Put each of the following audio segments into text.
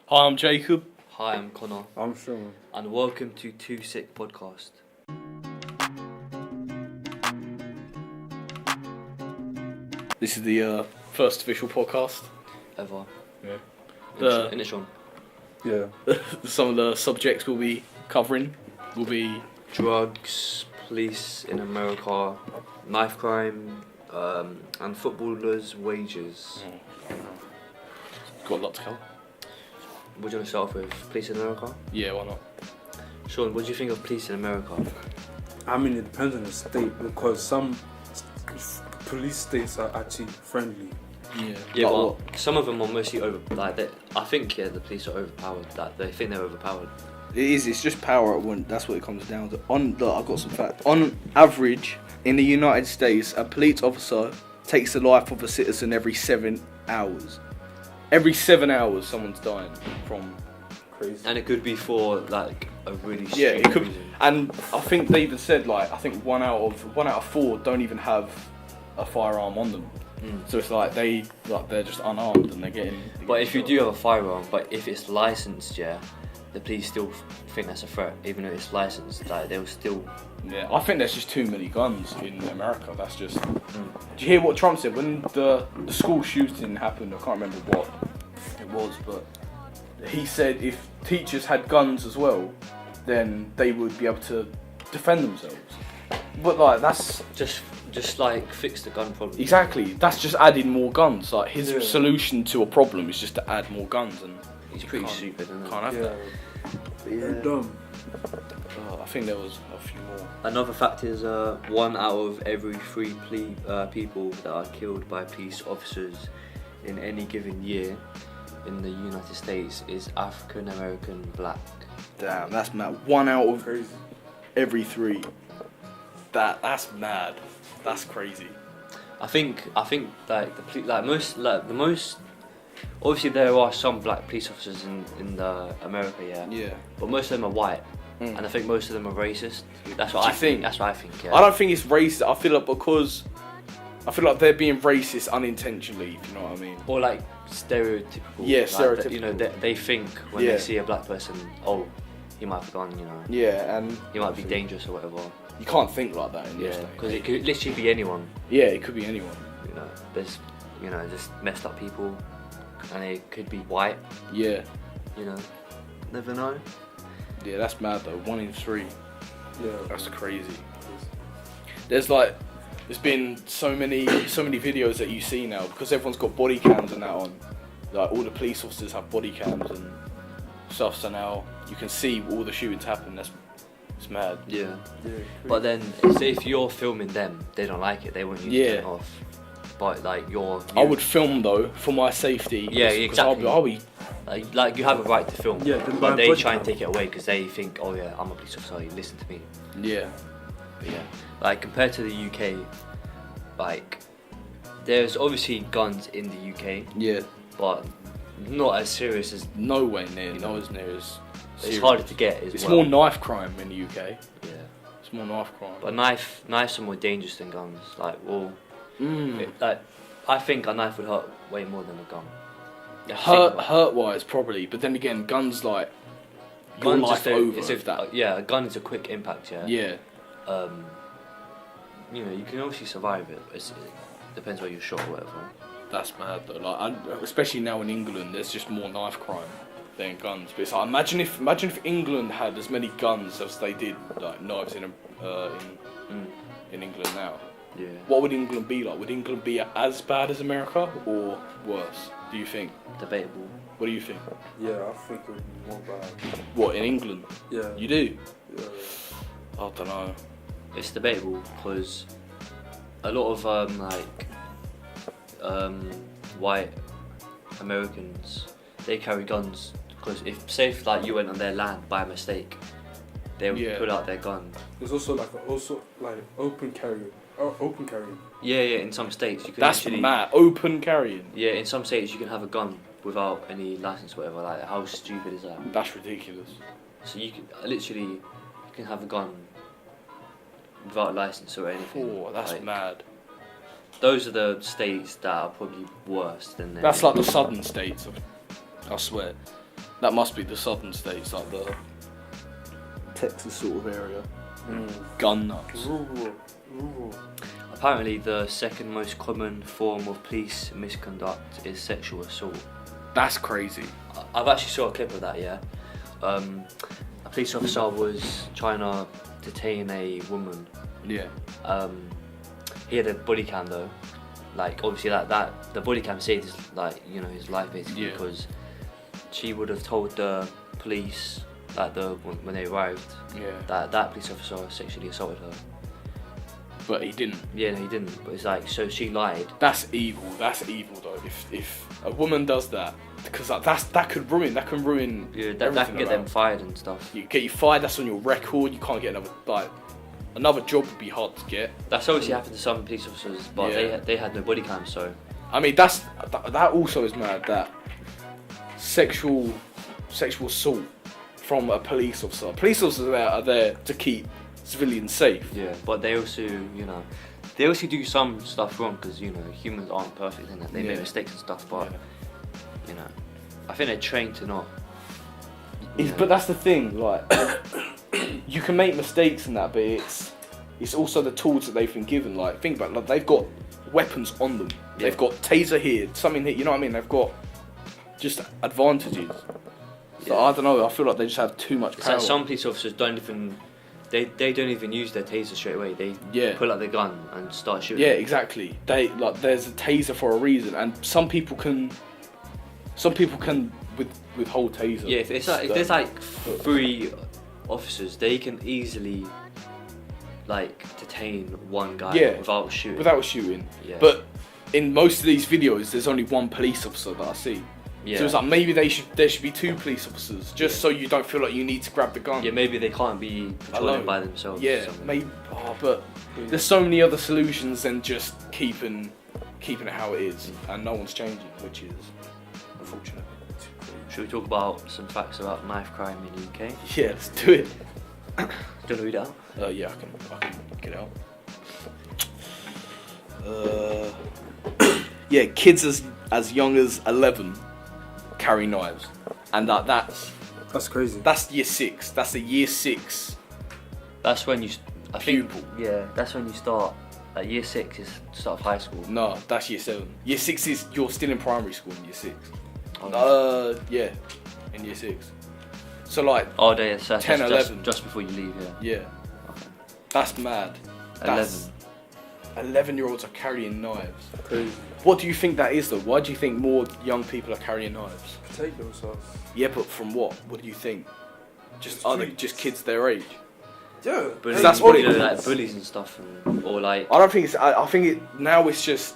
Hi, I'm Jacob. Hi, I'm Connor, I'm Sean. and welcome to Too Sick Podcast. This is the first official podcast. Ever. Yeah. In it, Sean. Yeah. Some of the subjects we'll be covering will be... Drugs, police in America, knife crime, and footballers' wages. Got a lot to cover. What do you want to start off with? Police in America? Yeah, why not? Sean, what do you think of police in America? I mean, it depends on the state because some police states are actually friendly. Yeah. Yeah, Like but some of them are mostly I think the police are overpowered. They think they're overpowered. It is. It's just power. That's what it comes down to. I've got some facts. On average, in the United States, a police officer takes the life of a citizen every 7 hours. Every 7 hours, someone's dying from... Crazy. And it could be for like a really Yeah, stupid it could. reason. And I think they even said I think one out of four don't even have a firearm on them. So it's they're just unarmed and they're getting. But if you do have a firearm, but if it's licensed, yeah, the police still think that's a threat, even though it's licensed. Like they'll still. Yeah, I think there's just too many guns in America. That's just. Did you hear what Trump said when the school shooting happened? I can't remember what it was, but he said if teachers had guns as well, then they would be able to defend themselves. But that's Just like fix the gun problem. exactly. That's just adding more guns. Like his solution to a problem is just to add more guns, and He's you pretty can't- stupid, isn't he? Can't have Yeah. that. They're dumb. I think there was a few more. Another fact is 1 out of every 3 people that are killed by police officers in any given year in the United States is African American black. Damn, that's mad. 1 out of Crazy. every 3. That's mad. That's crazy. I think like the most obviously there are some black police officers in America, yeah. Yeah. But most of them are white, and I think most of them are racist. That's what Do I you think? That's what I think. Yeah. I don't think it's racist. I feel like they're being racist unintentionally. If you know what I mean. Or like stereotypical. Yeah, like, stereotypical. You know, they think when Yeah. they see a black person, oh, he might have a gun. You know, Yeah, and he might be dangerous or whatever. you can't think like that in this Yeah, day. because it could literally be anyone. Yeah, it could be anyone. You know, there's just messed up people, and they could be white. Yeah, You know, never know. yeah, that's mad though. 1 in 3. Yeah. That's crazy. There's been so many videos that you see now because everyone's got body cams and that on. Like all the police officers have body cams and stuff, so now you can see all the shootings happen. It's mad. Yeah. Yeah. But then, say if you're filming them, they don't like it. They want you to turn it off. But like I would film though for my safety. Yeah, 'cause exactly. I'll be like you have a right to film. Yeah, then but buy they body try and cam. take it away because they think, oh yeah, I'm a police officer. You listen to me. yeah. But yeah, like compared to the UK, like there's obviously guns in the UK, Yeah. but not as serious as. Nowhere near. You No know. as near as. It's serious. harder to get as It's well. more knife crime in the UK. Yeah, It's more knife crime. but knives are more dangerous than guns. Like, well, Mm. I think a knife would hurt way more than a gun. You have to think about it. Hurt wise probably, but then again, guns like your Gun's life just a- over it's if that. yeah, a gun is a quick impact. Yeah. Yeah. You know, you can obviously survive it. But it depends where you're shot or whatever. That's mad though. Like, especially now in England, there's just more knife crime than guns. But it's like, imagine if England had as many guns as they did like knives in England now. Yeah. What would England be like? Would England be as bad as America or worse? Do you think? Debatable. What do you think? Yeah, I think it would be more bad. What in England? Yeah. You do? Yeah. I don't know. It's debatable because a lot of white Americans, they carry guns because if like you went on their land by mistake, they would pull out their gun. There's also like open carrying. Open carrying. Yeah, in some states you can That's actually. mad. Open carrying. Yeah, in some states you can have a gun without any license or whatever. Like, how stupid is that? That's ridiculous. So you can you can have a gun without a license or anything. Oh, that's Like, mad. Those are the states that are probably worse than. That's like the southern states. I swear. That must be the southern states, like the Texas sort of area. Gun nuts. Apparently, the second most common form of police misconduct is sexual assault. That's crazy. I've actually saw a clip of that. Yeah, a police officer was trying to detain a woman. Yeah. He had a body cam though. Like obviously that the body cam saved his his life basically, Yeah. because she would have told the police when they arrived Yeah. that police officer sexually assaulted her. But he didn't. Yeah, no, he didn't. But it's like, so she lied. That's evil. That's evil though. If a woman does that, because that can ruin. That can ruin. Yeah, that can get them fired and stuff. You get you fired. That's on your record. You can't get another job would be hard to get. That's obviously happened to some police officers, but Yeah. they had no body cam, so. I mean, that also is mad. That sexual assault from a police officer. Police officers are there to keep civilians safe. Yeah, but they also, do some stuff wrong because humans aren't perfect in that. They make mistakes and stuff, but I think they're trained to not. But that's the thing, like you can make mistakes in that, but it's also the tools that they've been given. Like think about it, like they've got weapons on them. Yeah. They've got taser here, something here. You know what I mean? They've got just advantages. So Yeah. I don't know. I feel like they just have too much It's power. like some police officers don't even. They don't even use their taser straight away. They pull out their gun and start shooting. Yeah, exactly. There's a taser for a reason, and some people can withhold taser. Yeah, if there's like 3 officers, they can easily detain one guy without shooting. Yeah. But in most of these videos, there's only one police officer that I see. Yeah. So it's like maybe there should be 2 police officers, just so you don't feel like you need to grab the gun. Yeah, maybe they can't be patrolling Alone. by themselves. or Yeah, something. maybe. But there's so many other solutions than just keeping it how it is, and no one's changing, which is unfortunate. Should we talk about some facts about knife crime in the UK? Yeah, let's do it. Do you want to read it out? Yeah, I can get it out. Yeah, kids as young as 11 carry knives, and that's crazy. That's year 6. That's a year 6 That's when I think. pupil. Yeah, that's when you start. At year 6 is start of high school. No, that's year 7. Year 6 is you're still in primary school in year 6. Oh, Yeah, in year 6. So like, oh, yeah, so 10, just, 11. just before you leave. Yeah. yeah, that's mad. 11. 11-year-olds are carrying knives. Crazy. What do you think that is though? Why do you think more young people are carrying knives? Protect themselves. Yeah, but from what? What do you think? Just Streets. just kids their age? Yeah. Bullies, That's what it is. like bullies and stuff, or like. I don't think it's. I think it now. It's just.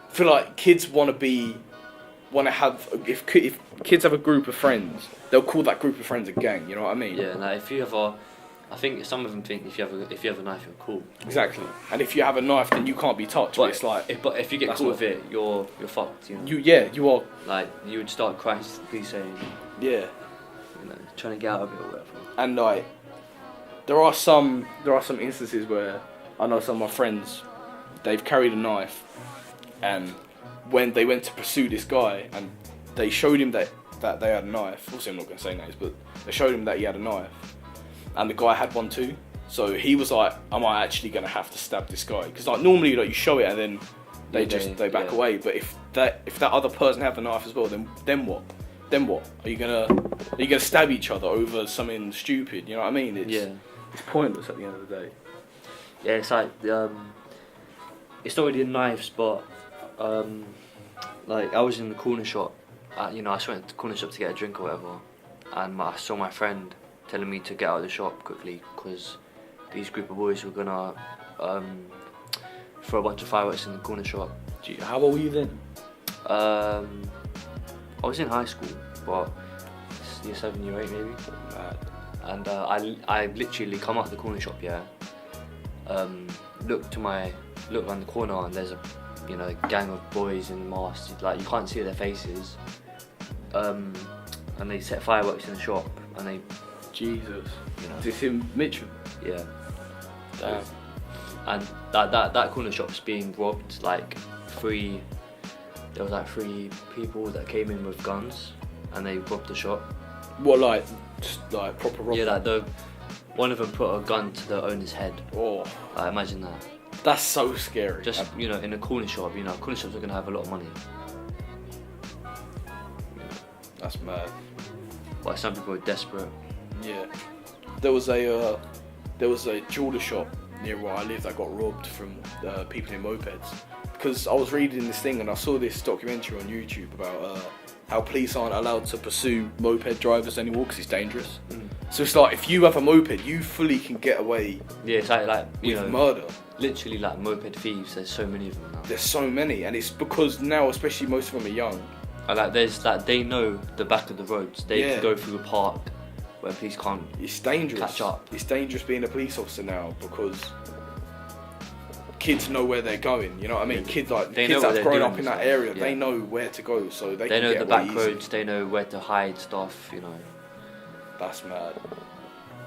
I feel like kids want to have. If kids have a group of friends, they'll call that group of friends a gang. You know what I mean? Yeah, like if you have I think some of them think if you have a knife, you're cool. Exactly. And if you have a knife, then you can't be touched. But it's like. if you get that's caught what- with it, you're fucked. You know. You are. Like you would start crying to the police saying, Yeah. trying to get out of it or whatever. And like, there are some instances where I know some of my friends, they've carried a knife, and when they went to pursue this guy, and they showed him that they had a knife. Obviously, I'm not going to say names, but they showed him that he had a knife, and the guy had one too. So he was like, "Am I actually going to have to stab this guy?" Because like normally, like you show it and then they back away. But if that other person had the knife as well, then what? Then what? Are you gonna stab each other over something stupid? You know what I mean? It's pointless at the end of the day. Yeah, it's like it's not really knives, but like I was in the corner shop. I just went to the corner shop to get a drink or whatever, and I saw my friend telling me to get out of the shop quickly because these group of boys were gonna throw a bunch of fireworks in the corner shop. Gee, how old were you then? I was in high school, but year 7, year 8 maybe. Mad. And I literally come out the corner shop, yeah. Look around the corner, and there's a gang of boys in masks. Like you can't see their faces. And they set fireworks in the shop, and they, Jesus. Is this in Mitcham? yeah. Damn. And that corner shop's being robbed. There was 3 people that came in with guns, and they robbed the shop. What, like, just like proper robbery? Yeah, like one of them put a gun to the owner's head. Oh, Like, imagine that. that's so scary. Just, you know, in a corner shop, you know, corner shops are gonna have a lot of money. That's mad. But some people are desperate. Yeah. There was a jeweler shop near where I live that got robbed from people in mopeds. Because I was reading this thing and I saw this documentary on YouTube about how police aren't allowed to pursue moped drivers anymore because it's dangerous. So it's like if you have a moped, you fully can get away Yeah, it's like you with know, murder. literally like moped thieves. There's so many of them now. There's so many, and it's because now, especially most of them are young. And like there's like they know the back of the roads. They Yeah. can go through a park where police can't. It's dangerous. Catch up. It's dangerous being a police officer now because kids know where they're going. You know what I mean? Kids like They know kids what that's they're grown doing up in and that stuff, area. yeah. They know where to go, so they They can know get the away back easy. roads. They know where to hide stuff. You know. That's mad.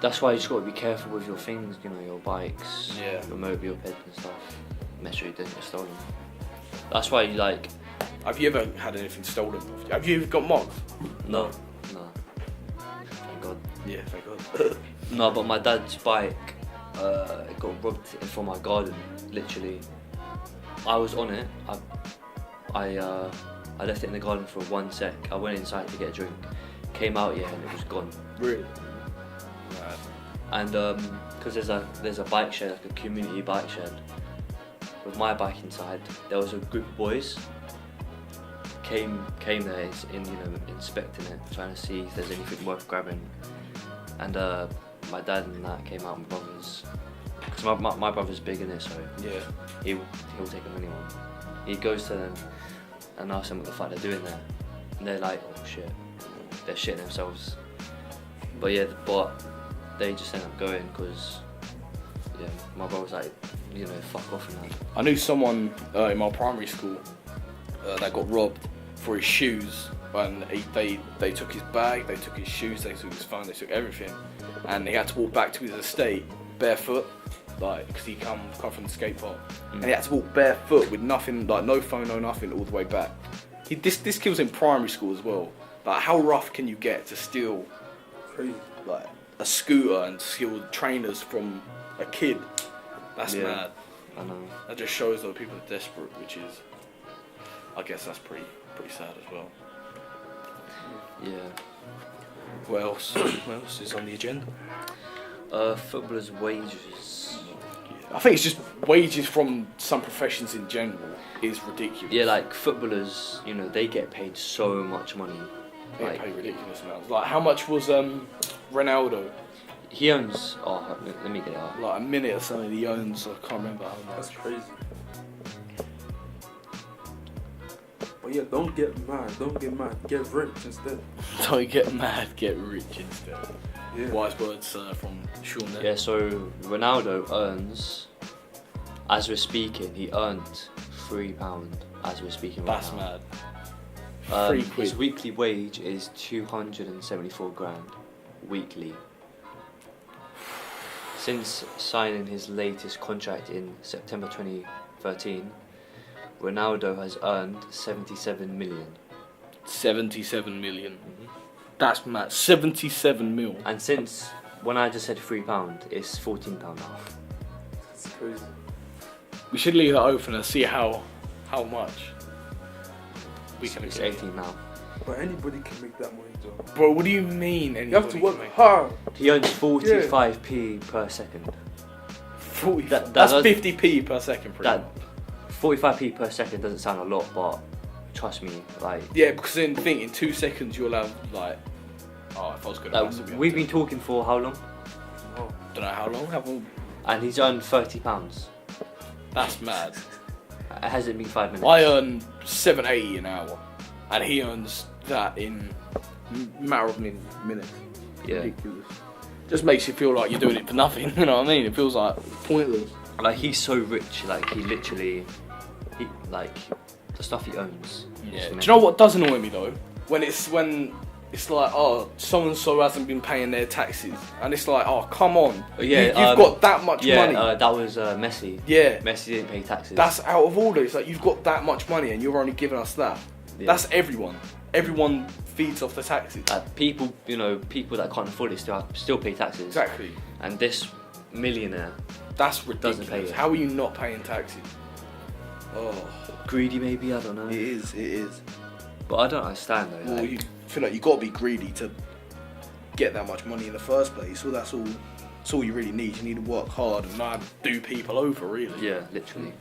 That's why you just got to be careful with your things. You know, your bikes, Yeah. your mopeds and stuff. Make sure you don't get stolen. That's why you like. Have you ever had anything stolen? Have you got mobbed? No. Thank God. Yeah, thank God. No, but my dad's bike got robbed from my garden. Literally, I was on it. I left it in the garden for 1 sec. I went inside to get a drink. Came out and it was gone. Really? Mad. And because there's a bike shed, like a community bike shed, with my bike inside. There was a group of boys. Came there, inspecting it, trying to see if there's anything worth grabbing. And my dad and that came out, my brothers, because my brother's big in it, so Yeah. he'll take them anyone. He goes to them and asks them what the fuck they're doing there, and they're like, oh shit, they're shitting themselves. But they just end up going because my brother was like, fuck off and that. I knew someone in my primary school that got robbed for his shoes, and they took his bag, they took his shoes, they took his phone, they took everything, and he had to walk back to his estate barefoot, like because he come from the skate park, and he had to walk barefoot with nothing, like no phone, no nothing, all the way back. This kid was in primary school as well. Like how rough can you get to steal Crazy. like a scooter and steal trainers from a kid? That's Yeah. mad. I know. That just shows that people are desperate, which is, I guess that's pretty sad as well. Yeah. What else is on the agenda? Footballers' wages. I think it's just wages from some professions in general is ridiculous. Yeah, like footballers, they get paid so much money. They Like, pay ridiculous amounts. Like how much was Ronaldo? he owns. Oh, let me get it up. Like a minute or something he owns. I can't remember how much. That's crazy. But yeah, don't get mad. Get rich instead. Don't get mad, get rich instead. Yeah. Wise words from Sean there. Yeah, so Ronaldo earns, as we're speaking, he earned £3 as we're speaking right That's now. mad. His weekly wage is 274 grand weekly. Since signing his latest contract in September 2013, Ronaldo has earned 77 million. 77 million. That's mad. 77 mil. And since when I just said £3, it's £14 now. That's crazy. We should leave that open and see how much we can It's get. 18 now. But anybody can make that money, though. Bro, what do you mean? You have to work hard. He earns 45p per second. 40, That that's does- 50p per second. Pretty That much. 45p per second doesn't sound a lot, but trust me, like, Yeah, because in 2 seconds you'll have like. Oh, if I was good at maths, I'd be we've able been talking for how long? Oh, to- don't know how long. Have we? And he's earned £30. That's mad. It hasn't been 5 minutes. I earn $7.80 an hour, and he earns that in a matter of minutes. Yeah. Ridiculous. Just makes you feel like you're doing it for nothing. You know what I mean? It feels like pointless. Like, he's so rich, like, he literally, the stuff he owns. Yeah. Do you know what does annoy me though? When it's like, oh, so and so hasn't been paying their taxes, and it's like, oh, come on. Yeah, You've got that much money. that was Messi. Yeah. Messi didn't pay taxes. That's out of order. It's like you've got that much money and you're only giving us that. Yeah. That's everyone. Everyone feeds off the taxes. People, people that can't afford it still pay taxes. Exactly. And this millionaire, That's ridiculous. Doesn't pay it. How are you not paying taxes? Oh, greedy maybe, I don't know. It is. But I don't understand though. Well, you feel like you got to be greedy to get that much money in the first place. Well, that's all you really need. You need to work hard and not do people over, really. Yeah, literally.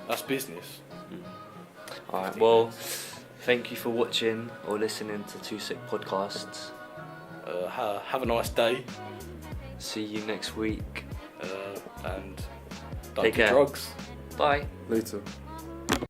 That's business. Alright, well, thank you for watching or listening to Two Sick Podcasts. Have a nice day, See you next week. and don't Take do care. drugs. Bye. Later.